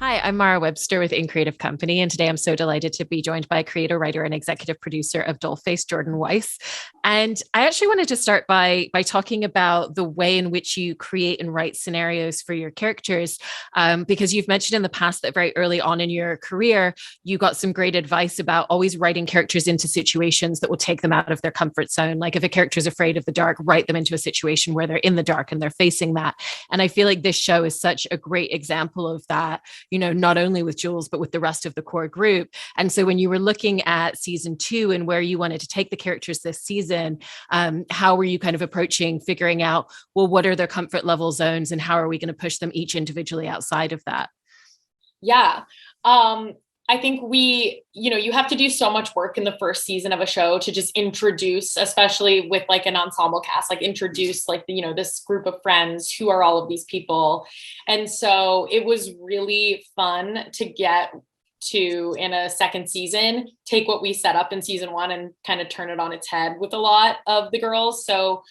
Hi, I'm Mara Webster with In Creative Company, and today I'm so delighted to be joined by creator, writer, and executive producer of Dollface, Jordan Weiss. And I actually wanted to start by talking about the way in which you create and write scenarios for your characters, because you've mentioned in the past that very early on in your career, you got some great advice about always writing characters into situations that will take them out of their comfort zone. Like if a character is afraid of the dark, write them into a situation where they're in the dark and they're facing that. And I feel like this show is such a great example of that, not only with Jules, but with the rest of the core group. And so when you were looking at season 2 and where you wanted to take the characters this season, how were you kind of approaching figuring out, well, what are their comfort level zones and how are we going to push them each individually outside of that? Yeah. I think you have to do so much work in the first season of a show to just introduce, especially with like an ensemble cast, like introduce like, this group of friends who are all of these people. And so it was really fun to get to, in a second season, take what we set up in season 1 and kind of turn it on its head with a lot of the girls. So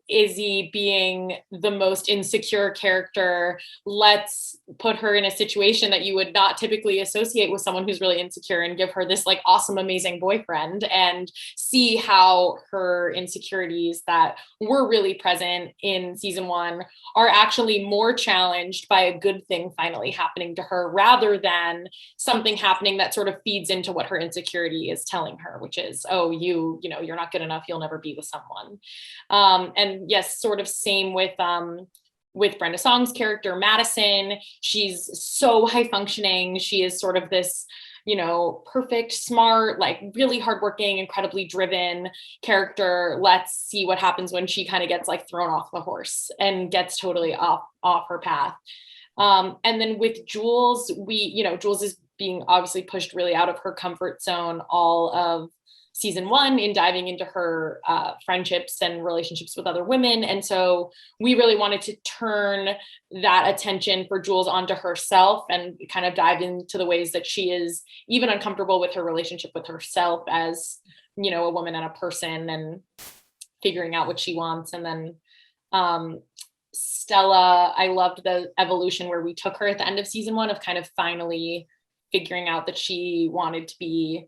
Izzy being the most insecure character, let's put her in a situation that you would not typically associate with someone who's really insecure and give her this like awesome, amazing boyfriend and see how her insecurities that were really present in season 1 are actually more challenged by a good thing finally happening to her rather than something happening that sort of feeds into what her insecurity is telling her, which is, oh, you're not good enough. You'll never be with someone. And yes, sort of same with Brenda Song's character, Madison. She's so high functioning. She is sort of this, perfect, smart, like really hardworking, incredibly driven character. Let's see what happens when she kind of gets like thrown off the horse and gets totally off her path. And then with Jules, Jules is being obviously pushed really out of her comfort zone all of season 1 in diving into her friendships and relationships with other women. And so we really wanted to turn that attention for Jules onto herself and kind of dive into the ways that she is even uncomfortable with her relationship with herself as, a woman and a person and figuring out what she wants. And then Stella, I loved the evolution where we took her at the end of season 1 of kind of finally figuring out that she wanted to be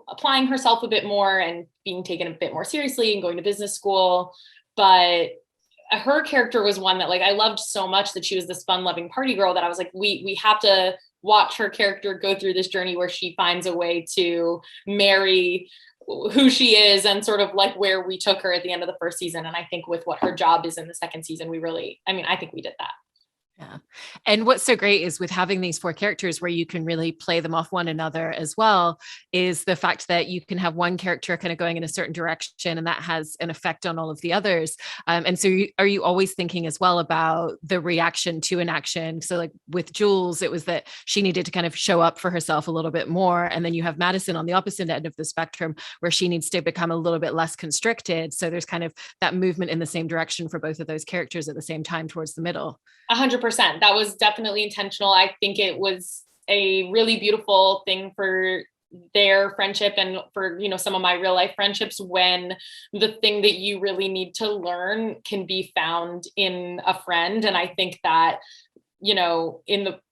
applying herself a bit more and being taken a bit more seriously and going to business school. But her character was one that like I loved so much, that she was this fun loving party girl, that I was like, we have to watch her character go through this journey where she finds a way to marry who she is and sort of like where we took her at the end of the first season. And I think with what her job is in the second season, I think we did that. Yeah. And what's so great is with having these 4 characters where you can really play them off one another as well, is the fact that you can have one character kind of going in a certain direction and that has an effect on all of the others. And so are you always thinking as well about the reaction to an action? So like with Jules, it was that she needed to kind of show up for herself a little bit more. And then you have Madison on the opposite end of the spectrum where she needs to become a little bit less constricted. So there's kind of that movement in the same direction for both of those characters at the same time towards the middle. 100%. That was definitely intentional. I think it was a really beautiful thing for their friendship and for, some of my real life friendships, when the thing that you really need to learn can be found in a friend. And I think that,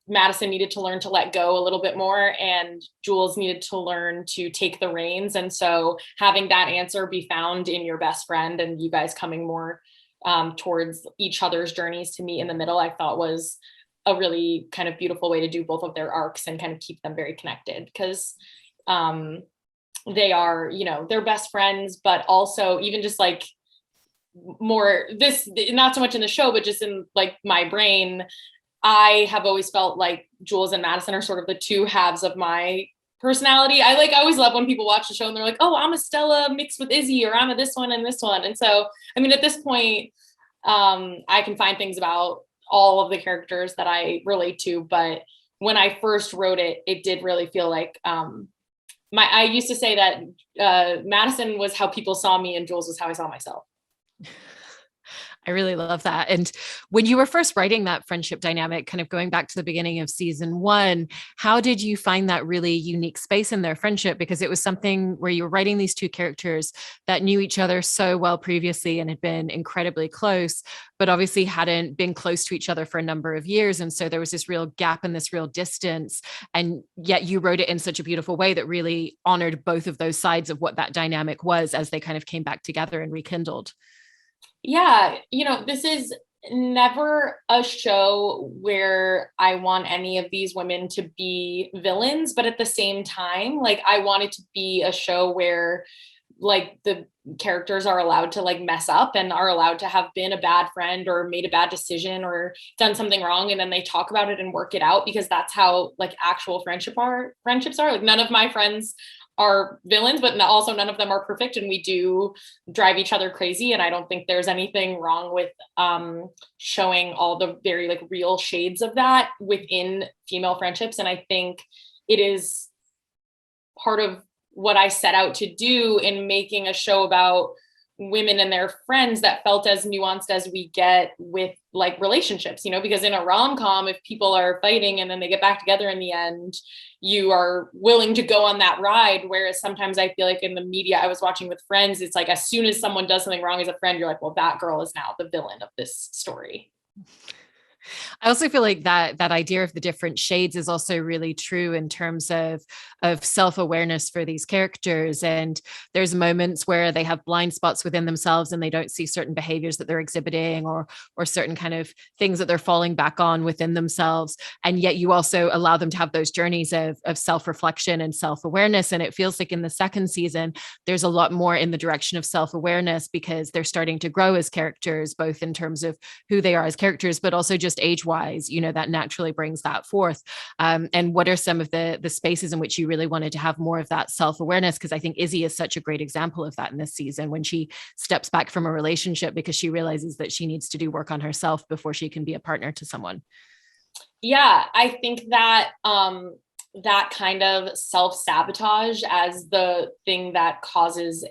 Madison needed to learn to let go a little bit more and Jules needed to learn to take the reins. And so having that answer be found in your best friend and you guys coming more towards each other's journeys to meet in the middle, I thought was a really kind of beautiful way to do both of their arcs and kind of keep them very connected, because they are, they're best friends, but also even just like more this, not so much in the show, but just in like my brain, I have always felt like Jules and Madison are sort of the 2 halves of my personality. I always love when people watch the show and they're like, oh, I'm a Stella mixed with Izzy, or I'm a this one and this one. And so, at this point, I can find things about all of the characters that I relate to. But when I first wrote it, it did really feel like I used to say that Madison was how people saw me and Jules was how I saw myself. I really love that. And when you were first writing that friendship dynamic, kind of going back to the beginning of season one, how did you find that really unique space in their friendship? Because it was something where you were writing these two characters that knew each other so well previously and had been incredibly close, but obviously hadn't been close to each other for a number of years. And so there was this real gap and this real distance. And yet you wrote it in such a beautiful way that really honored both of those sides of what that dynamic was as they kind of came back together and rekindled. Yeah, this is never a show where I want any of these women to be villains, but at the same time, like I want it to be a show where like the characters are allowed to like mess up and are allowed to have been a bad friend or made a bad decision or done something wrong, and then they talk about it and work it out, because that's how like actual friendships are. Like none of my friends are villains, but also none of them are perfect, and we do drive each other crazy. And I don't think there's anything wrong with showing all the very like real shades of that within female friendships. And I think it is part of what I set out to do in making a show about women and their friends that felt as nuanced as we get with like relationships, because in a rom-com, if people are fighting and then they get back together in the end, you are willing to go on that ride. Whereas sometimes I feel like in the media I was watching with Friends, it's like as soon as someone does something wrong as a friend, you're like, well, that girl is now the villain of this story. I also feel like that idea of the different shades is also really true in terms of self-awareness for these characters. And there's moments where they have blind spots within themselves and they don't see certain behaviors that they're exhibiting or certain kind of things that they're falling back on within themselves. And yet you also allow them to have those journeys of self-reflection and self-awareness. And it feels like in the second season, there's a lot more in the direction of self-awareness because they're starting to grow as characters, both in terms of who they are as characters, but also just age-wise, that naturally brings that forth. And what are some of the spaces in which you really wanted to have more of that self-awareness? Because I think Izzy is such a great example of that in this season, when she steps back from a relationship because she realizes that she needs to do work on herself before she can be a partner to someone. Yeah, I think that that kind of self-sabotage as the thing that causes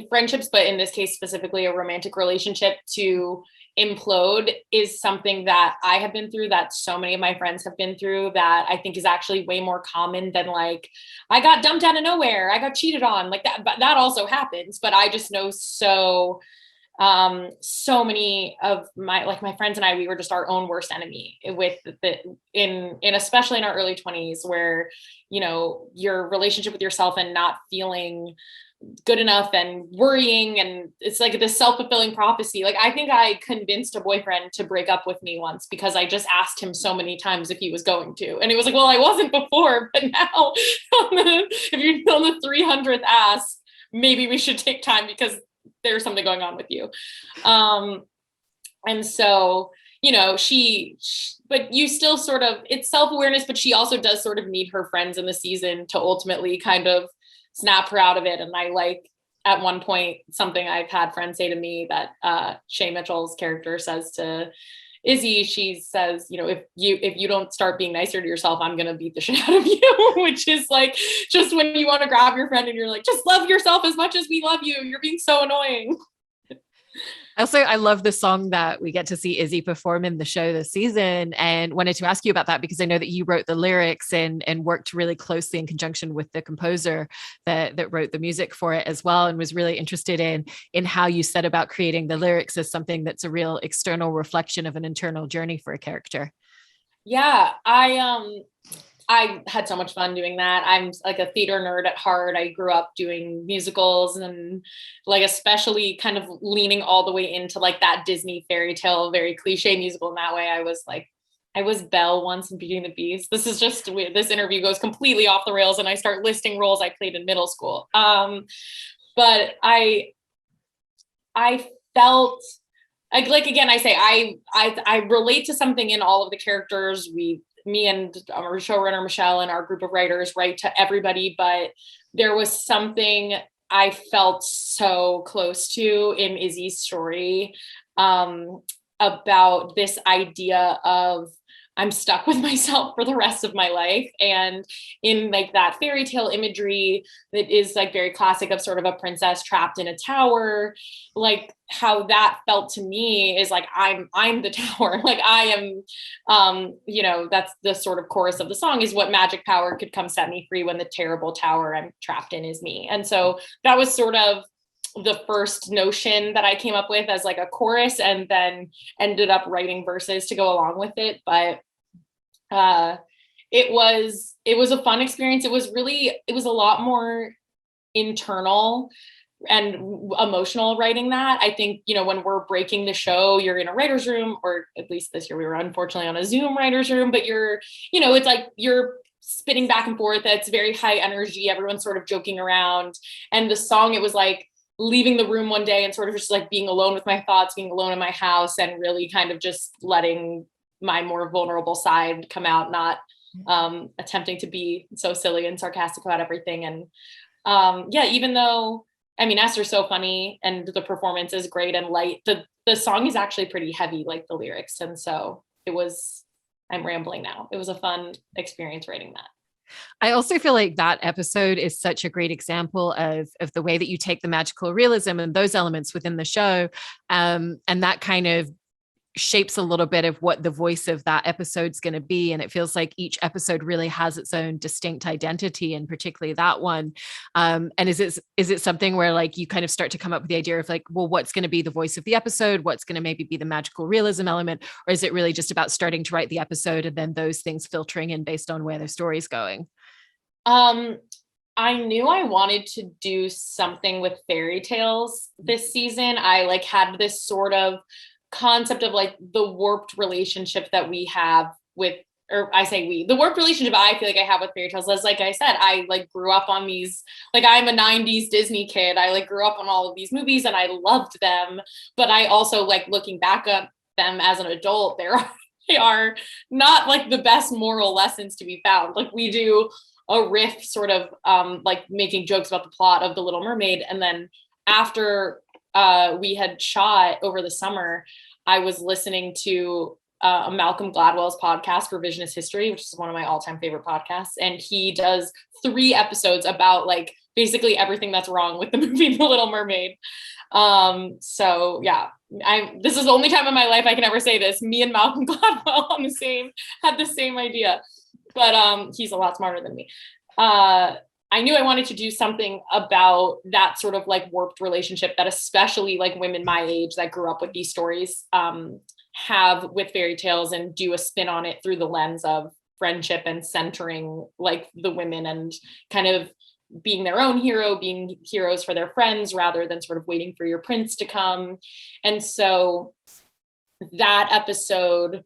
friendships, but in this case specifically a romantic relationship to implode, is something that I have been through, that so many of my friends have been through, that I think is actually way more common than like, I got dumped out of nowhere, I got cheated on, like that. But that also happens. But I just know so many of my friends and I, we were just our own worst enemy with in especially in our early 20s, where your relationship with yourself and not feeling good enough and worrying, and it's like this self-fulfilling prophecy. Like I think I convinced a boyfriend to break up with me once because I just asked him so many times if he was going to, and it was like, well, I wasn't before, but now if you're on the 300th ask, maybe we should take time because there's something going on with you. And so but you still sort of, it's self-awareness, but she also does sort of need her friends in the season to ultimately kind of snap her out of it. And I like, at one point, something I've had friends say to me that Shay Mitchell's character says to Izzy, she says, if you don't start being nicer to yourself, I'm going to beat the shit out of you, which is like, just when you want to grab your friend and you're like, just love yourself as much as we love you. You're being so annoying. Also, I love the song that we get to see Izzy perform in the show this season, and wanted to ask you about that because I know that you wrote the lyrics and worked really closely in conjunction with the composer that wrote the music for it as well, and was really interested in how you set about creating the lyrics as something that's a real external reflection of an internal journey for a character. Yeah, I had so much fun doing that. I'm like a theater nerd at heart. I grew up doing musicals and like especially kind of leaning all the way into like that Disney fairy tale, very cliche musical in that way. I was Belle once in Beauty and the Beast. This is just, this interview goes completely off the rails and I start listing roles I played in middle school. But I felt like again, I say, I relate to something in all of the characters. Me and our showrunner Michelle and our group of writers write to everybody, but there was something I felt so close to in Izzy's story about this idea of I'm stuck with myself for the rest of my life. And in like that fairy tale imagery that is like very classic of sort of a princess trapped in a tower, like how that felt to me is like I'm the tower. Like I am that's the sort of chorus of the song, is what magic power could come set me free when the terrible tower I'm trapped in is me. And so that was sort of the first notion that I came up with as like a chorus, and then ended up writing verses to go along with it. But it was a fun experience. It was a lot more internal and emotional writing that. I think, when we're breaking the show, you're in a writer's room, or at least this year we were unfortunately on a Zoom writer's room, but it's like you're spitting back and forth. It's very high energy. Everyone's sort of joking around. And the song, it was like leaving the room one day and sort of just like being alone with my thoughts, being alone in my house, and really kind of just letting my more vulnerable side come out, not attempting to be so silly and sarcastic about everything. And even though, I mean, Esther's so funny and the performance is great and light, the song is actually pretty heavy, like the lyrics. And so I'm rambling now. It was a fun experience writing that. I also feel like that episode is such a great example of the way that you take the magical realism and those elements within the show. And that kind of shapes a little bit of what the voice of that episode's going to be. And it feels like each episode really has its own distinct identity, and particularly that one. And is it something where like you kind of start to come up with the idea of like, well, what's going to be the voice of the episode? What's going to maybe be the magical realism element? Or is it really just about starting to write the episode and then those things filtering in based on where the story's going? I knew I wanted to do something with fairy tales this season. I like had this sort of concept of like the warped relationship that we have with, or I say we, the warped relationship I feel like I have with fairy tales. As like I said, I like grew up on these, like I'm a 90s Disney kid. I like grew up on all of these movies and I loved them. But I also like looking back at them as an adult, they are not like the best moral lessons to be found. Like we do a riff sort of like making jokes about the plot of The Little Mermaid. And then after we had shot over the summer, I was listening to Malcolm Gladwell's podcast, Revisionist History, which is one of my all-time favorite podcasts. And he does 3 episodes about like basically everything that's wrong with the movie The Little Mermaid. So yeah, this is the only time in my life I can ever say this. Me and Malcolm Gladwell had the same idea, but he's a lot smarter than me. I knew I wanted to do something about that sort of like warped relationship that especially like women my age that grew up with these stories have with fairy tales, and do a spin on it through the lens of friendship and centering like the women and kind of being their own hero, being heroes for their friends rather than sort of waiting for your prince to come. And so that episode,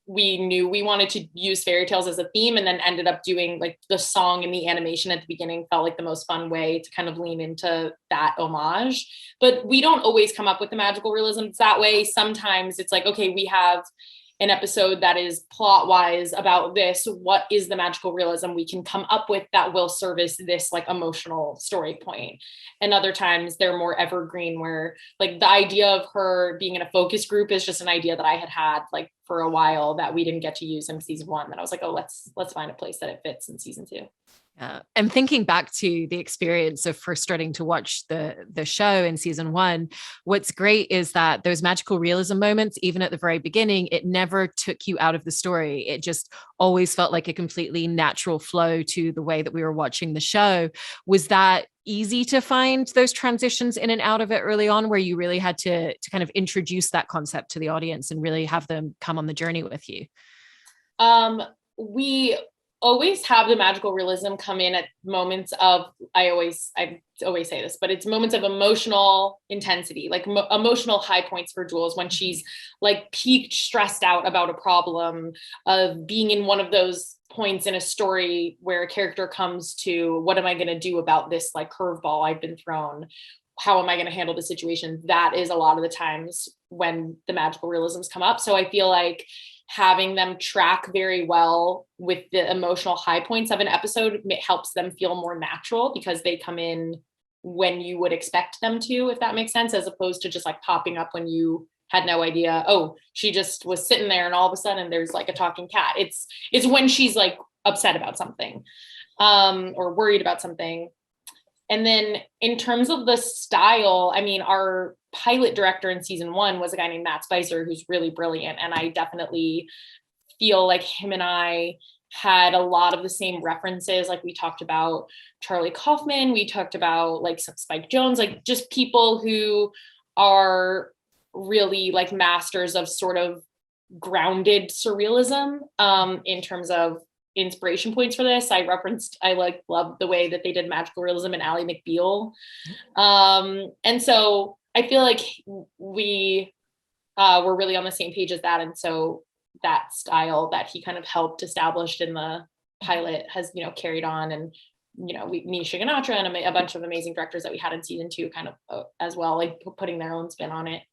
we knew we wanted to use fairy tales as a theme, and then ended up doing like the song and the animation at the beginning felt like the most fun way to kind of lean into that homage. But we don't always come up with the magical realisms that way. Sometimes it's like, okay, we have an episode that is plot wise about this. What is the magical realism we can come up with that will service this like emotional story point? And other times they're more evergreen, where like the idea of her being in a focus group is just an idea that I had like for a while that we didn't get to use in season 1. That I was like, oh, let's find a place that it fits in season 2. And thinking back to the experience of first starting to watch the show in season 1, what's great is that those magical realism moments, even at the very beginning, it never took you out of the story. It just always felt like a completely natural flow to the way that we were watching the show. Was that easy to find those transitions in and out of it early on, where you really had to kind of introduce that concept to the audience and really have them come on the journey with you? We always have the magical realism come in at moments of, I always say this, but it's moments of emotional intensity, like emotional high points for Jules, when she's like peaked, stressed out about a problem, of being in one of those points in a story where a character comes to, what am I going to do about this like curveball I've been thrown? How am I going to handle the situation? That is a lot of the times when the magical realisms come up. So I feel like having them track very well with the emotional high points of an episode helps them feel more natural, because they come in when you would expect them to, if that makes sense, as opposed to just like popping up when you had no idea. Oh, she just was sitting there and all of a sudden there's like a talking cat. It's when she's like upset about something, or worried about something. And then in terms of the style, I mean, our pilot director in season 1 was a guy named Matt Spicer, who's really brilliant. And I definitely feel like him and I had a lot of the same references. Like we talked about Charlie Kaufman, we talked about like some Spike Jonze, like just people who are really like masters of sort of grounded surrealism, in terms of inspiration points for this. I love the way that they did magical realism in Ally McBeal. And so I feel like we were really on the same page as that. And so that style that he kind of helped establish in the pilot has, carried on. And, Nisha Ganatra and a bunch of amazing directors that we had in season 2 kind of as well, like putting their own spin on it.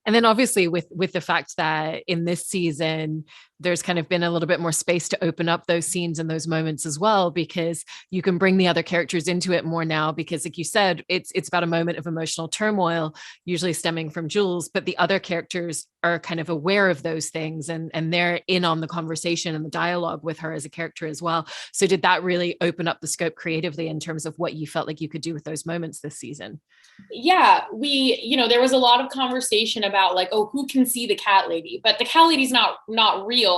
And then obviously with the fact that in this season, there's kind of been a little bit more space to open up those scenes and those moments as well, because you can bring the other characters into it more now, because like you said, it's about a moment of emotional turmoil, usually stemming from Jules, but the other characters are kind of aware of those things and they're in on the conversation and the dialogue with her as a character as well. So did that really open up the scope creatively in terms of what you felt like you could do with those moments this season? Yeah, there was a lot of conversation about like, oh, who can see the cat lady? But the cat lady's not real.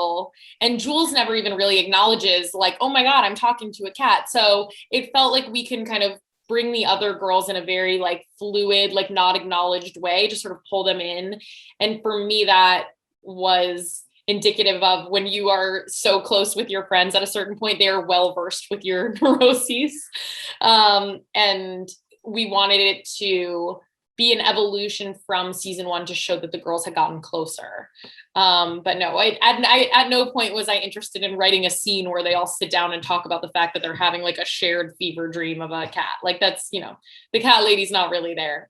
And Jules never even really acknowledges like, oh my God, I'm talking to a cat. So it felt like we can kind of bring the other girls in a very like fluid, like not acknowledged way to sort of pull them in. And for me, that was indicative of when you are so close with your friends at a certain point, they are well versed with your neuroses. And we wanted it to be an evolution from season 1 to show that the girls had gotten closer. But no, I at no point was I interested in writing a scene where they all sit down and talk about the fact that they're having like a shared fever dream of a cat. Like that's, the cat lady's not really there.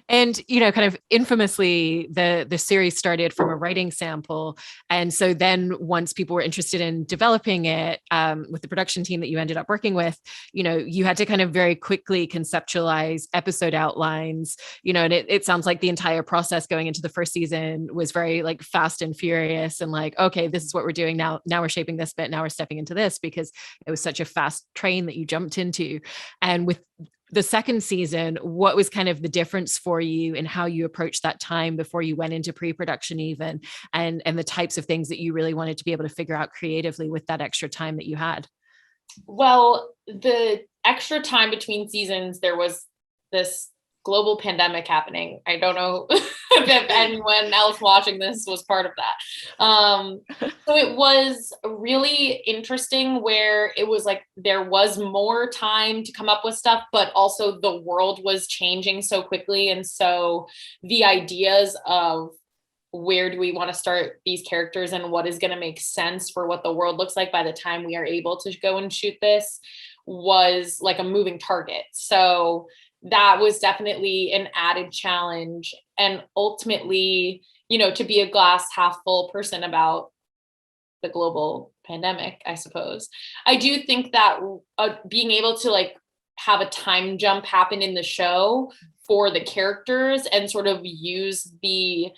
And, kind of infamously, the series started from a writing sample. And so then once people were interested in developing it, with the production team that you ended up working with, you had to kind of very quickly conceptualize episode outlines, and it sounds like the entire process going into the first season was very like fast and furious and like, okay, this is what we're doing now. Now we're shaping this bit. Now we're stepping into this, because it was such a fast train that you jumped into. And with the second season, what was kind of the difference for you in how you approached that time before you went into pre-production even, and the types of things that you really wanted to be able to figure out creatively with that extra time that you had? Well, the extra time between seasons, there was this global pandemic happening. I don't know if anyone else watching this was part of that. So it was really interesting where it was like there was more time to come up with stuff, but also the world was changing so quickly. And so the ideas of where do we want to start these characters and what is going to make sense for what the world looks like by the time we are able to go and shoot this was like a moving target. So that was definitely an added challenge. And ultimately, to be a glass half full person about the global pandemic, I suppose. I do think that being able to like have a time jump happen in the show for the characters and sort of use the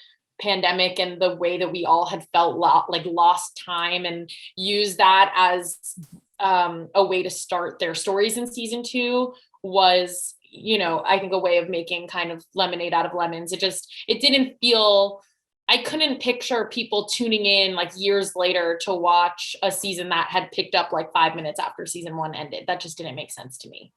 pandemic and the way that we all had felt like lost time and use that as a way to start their stories in season 2 was, I think a way of making kind of lemonade out of lemons. It didn't feel, I couldn't picture people tuning in like years later to watch a season that had picked up like 5 minutes after season 1 ended. That just didn't make sense to me.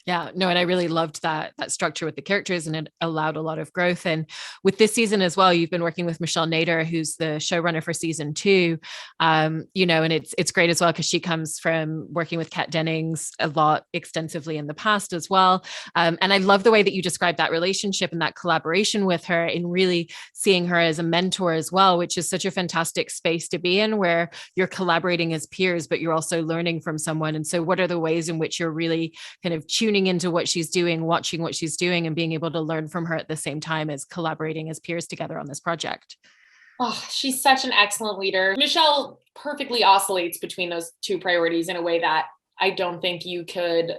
Yeah, no, and I really loved that structure with the characters, and it allowed a lot of growth. And with this season as well, you've been working with Michelle Nader, who's the showrunner for season 2. And it's great as well because she comes from working with Kat Dennings a lot extensively in the past as well. And I love the way that you describe that relationship and that collaboration with her, in really seeing her as a mentor as well, which is such a fantastic space to be in, where you're collaborating as peers, but you're also learning from someone. And so what are the ways in which you're really kind of tuning into what she's doing, watching what she's doing, and being able to learn from her at the same time as collaborating as peers together on this project? Oh, she's such an excellent leader. Michelle perfectly oscillates between those two priorities in a way that I don't think you could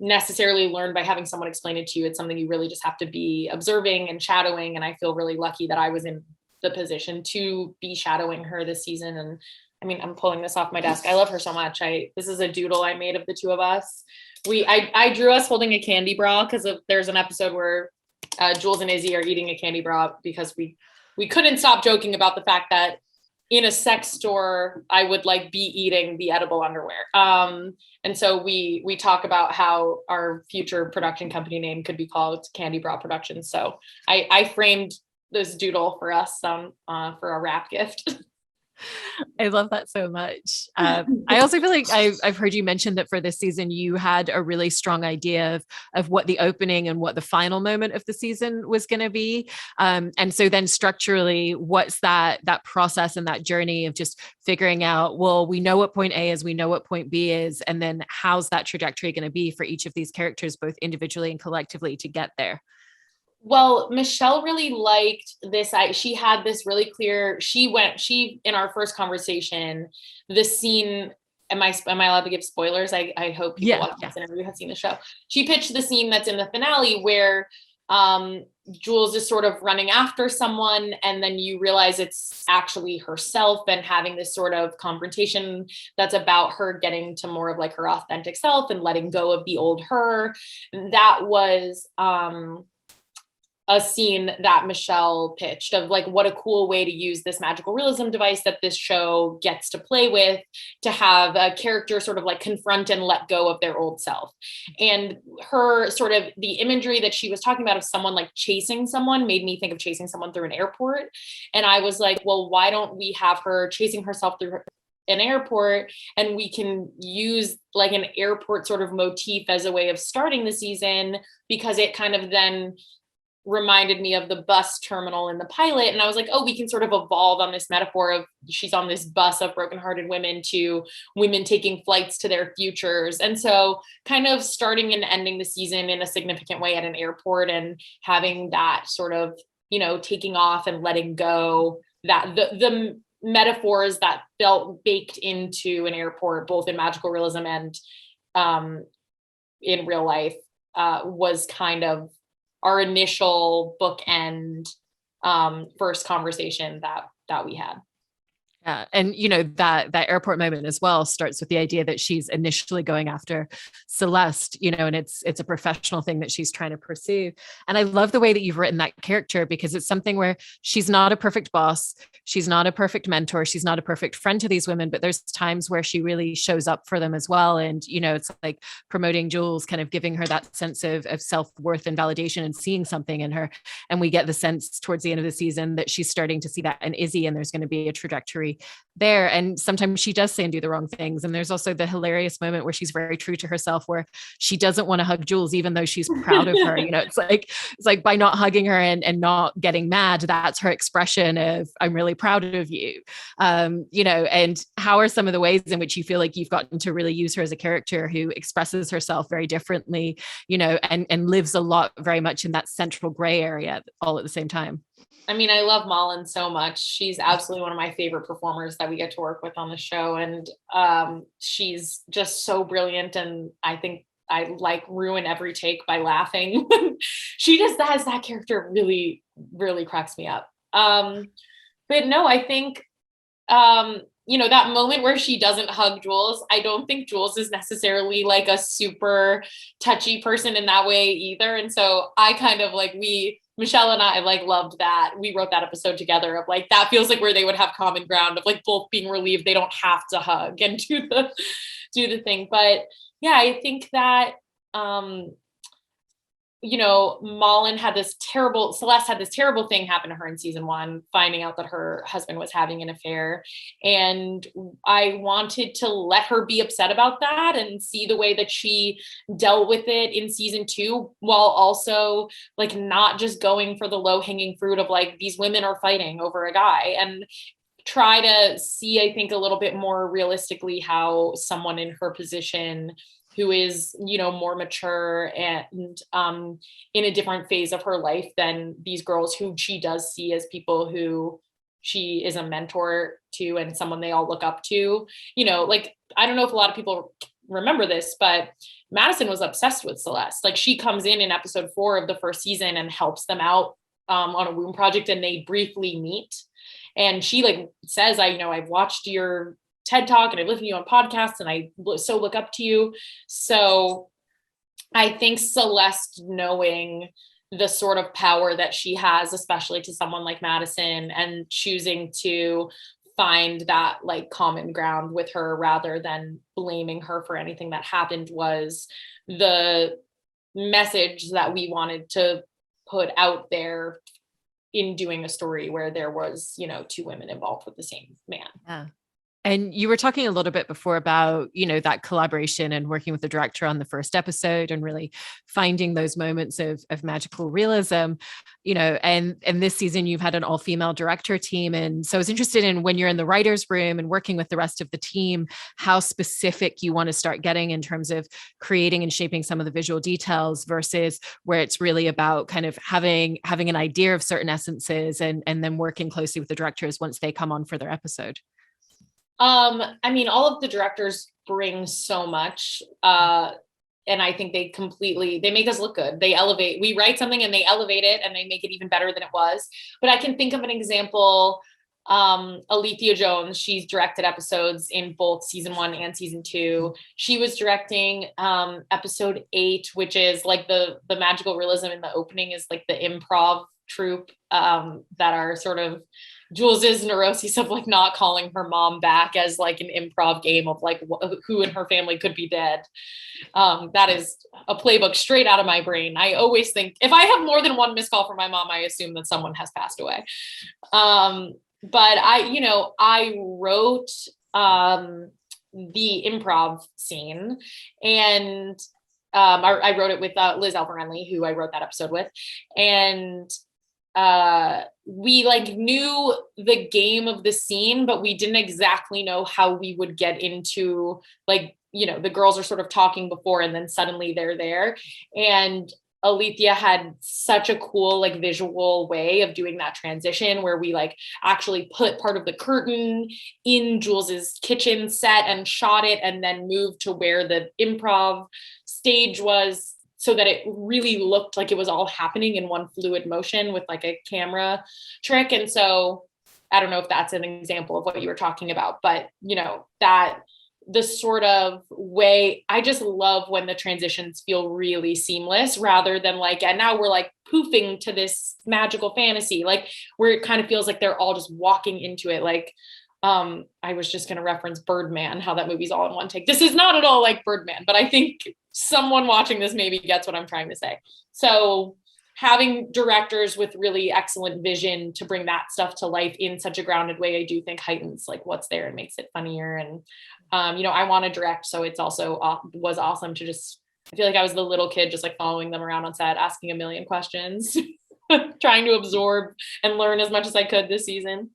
necessarily learn by having someone explain it to you. It's something you really just have to be observing and shadowing. And I feel really lucky that I was in the position to be shadowing her this season. And I mean, I'm pulling this off my desk. I love her so much. This is a doodle I made of the two of us. I drew us holding a candy bra because there's an episode where Jules and Izzy are eating a candy bra because we couldn't stop joking about the fact that in a sex store, I would like be eating the edible underwear. And so we talk about how our future production company name could be called Candy Bra Productions. So I framed this doodle for us for a wrap gift. I love that so much. I also feel like I've heard you mention that for this season, you had a really strong idea of what the opening and what the final moment of the season was going to be. And so then structurally, what's that process and that journey of just figuring out, well, we know what point A is, we know what point B is, and then how's that trajectory going to be for each of these characters, both individually and collectively, to get there? Well, Michelle really liked this. She had this really clear, in our first conversation, the scene, am I allowed to give spoilers? I hope people watching this interview have seen the show. She pitched the scene that's in the finale where Jules is sort of running after someone, and then you realize it's actually herself, and having this sort of confrontation that's about her getting to more of like her authentic self and letting go of the old her. That was, a scene that Michelle pitched of like, what a cool way to use this magical realism device that this show gets to play with, to have a character sort of like confront and let go of their old self. And her sort of the imagery that she was talking about of someone like chasing someone made me think of chasing someone through an airport. And I was like, well, why don't we have her chasing herself through an airport, and we can use like an airport sort of motif as a way of starting the season, because it kind of then reminded me of the bus terminal in the pilot. And I was like, oh, we can sort of evolve on this metaphor of she's on this bus of brokenhearted women to women taking flights to their futures. And so kind of starting and ending the season in a significant way at an airport, and having that sort of, taking off and letting go, that the metaphors that felt baked into an airport, both in magical realism and in real life, was kind of our initial bookend first conversation that we had. Yeah. And, that airport moment as well starts with the idea that she's initially going after Celeste, and it's a professional thing that she's trying to pursue. And I love the way that you've written that character, because it's something where she's not a perfect boss. She's not a perfect mentor. She's not a perfect friend to these women, but there's times where she really shows up for them as well. And, it's like promoting Jules, kind of giving her that sense of self-worth and validation and seeing something in her. And we get the sense towards the end of the season that she's starting to see that in Izzy, and there's going to be a trajectory there. And sometimes she does say and do the wrong things. And there's also the hilarious moment where she's very true to herself, where she doesn't want to hug Jules, even though she's proud of her. It's like by not hugging her and not getting mad, that's her expression of, I'm really proud of you. And how are some of the ways in which you feel like you've gotten to really use her as a character who expresses herself very differently, and lives a lot very much in that central gray area all at the same time? I mean, I love Malin so much. She's absolutely one of my favorite performers that we get to work with on the show. And she's just so brilliant. And I think I like ruin every take by laughing. She just has that character really, really cracks me up. But no, I think, that moment where she doesn't hug Jules, I don't think Jules is necessarily like a super touchy person in that way either. And so I kind of like, Michelle and I like loved that. We wrote that episode together of like, that feels like where they would have common ground of like both being relieved they don't have to hug and do the thing. But yeah, I think that, Celeste had this terrible thing happen to her in season 1, finding out that her husband was having an affair. And I wanted to let her be upset about that and see the way that she dealt with it in season 2, while also like not just going for the low hanging fruit of like, these women are fighting over a guy, and try to see, I think, a little bit more realistically how someone in her position who is, more mature and in a different phase of her life than these girls who she does see as people who she is a mentor to and someone they all look up to. Like, I don't know if a lot of people remember this, but Madison was obsessed with Celeste. Like she comes in episode 4 of the first season and helps them out on a womb project, and they briefly meet. And she like says, I've watched your TED Talk and I've listened to you on podcasts and I so look up to you. So I think Celeste, knowing the sort of power that she has, especially to someone like Madison, and choosing to find that like common ground with her rather than blaming her for anything that happened, was the message that we wanted to put out there in doing a story where there was, 2 women involved with the same man. Yeah. And you were talking a little bit before about, that collaboration and working with the director on the first episode and really finding those moments of magical realism, and this season you've had an all-female director team. And so I was interested in, when you're in the writer's room and working with the rest of the team, how specific you want to start getting in terms of creating and shaping some of the visual details versus where it's really about kind of having an idea of certain essences and then working closely with the directors once they come on for their episode. All of the directors bring so much. And I think they make us look good. They elevate, we write something and they elevate it and they make it even better than it was. But I can think of an example. Alethea Jones, she's directed episodes in both season 1 and season 2. She was directing episode 8, which is like the magical realism in the opening is like the improv troupe that are sort of Jules's neuroses of like not calling her mom back as like an improv game of like who in her family could be dead. That is a playbook straight out of my brain. I always think if I have more than one missed call from my mom, I assume that someone has passed away. But I wrote the improv scene, and I wrote it with Liz Alvarenly, who I wrote that episode with. And we like knew the game of the scene, but we didn't exactly know how we would get into like, the girls are sort of talking before and then suddenly they're there. And Alethea had such a cool like visual way of doing that transition where we like actually put part of the curtain in Jules's kitchen set and shot it and then moved to where the improv stage was, so that it really looked like it was all happening in one fluid motion with like a camera trick. And so I don't know if that's an example of what you were talking about, but that the sort of way, I just love when the transitions feel really seamless rather than like, and now we're like poofing to this magical fantasy, like where it kind of feels like they're all just walking into it. Like, I was just going to reference Birdman, how that movie's all in one take. This is not at all like Birdman, but I think someone watching this maybe gets what I'm trying to say. So having directors with really excellent vision to bring that stuff to life in such a grounded way, I do think heightens like what's there and makes it funnier. And, I want to direct. So it's also was awesome to just, I feel like I was the little kid, just like following them around on set, asking a million questions, trying to absorb and learn as much as I could this season.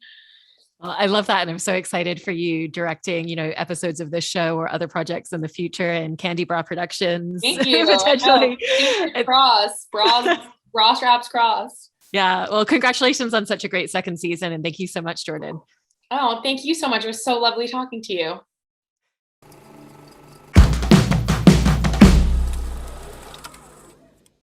Well, I love that. And I'm so excited for you directing, episodes of this show or other projects in the future and Candy Bra Productions. Thank you. Potentially. Bra straps crossed. Yeah. Well, congratulations on such a great second season. And thank you so much, Jordan. Oh, thank you so much. It was so lovely talking to you.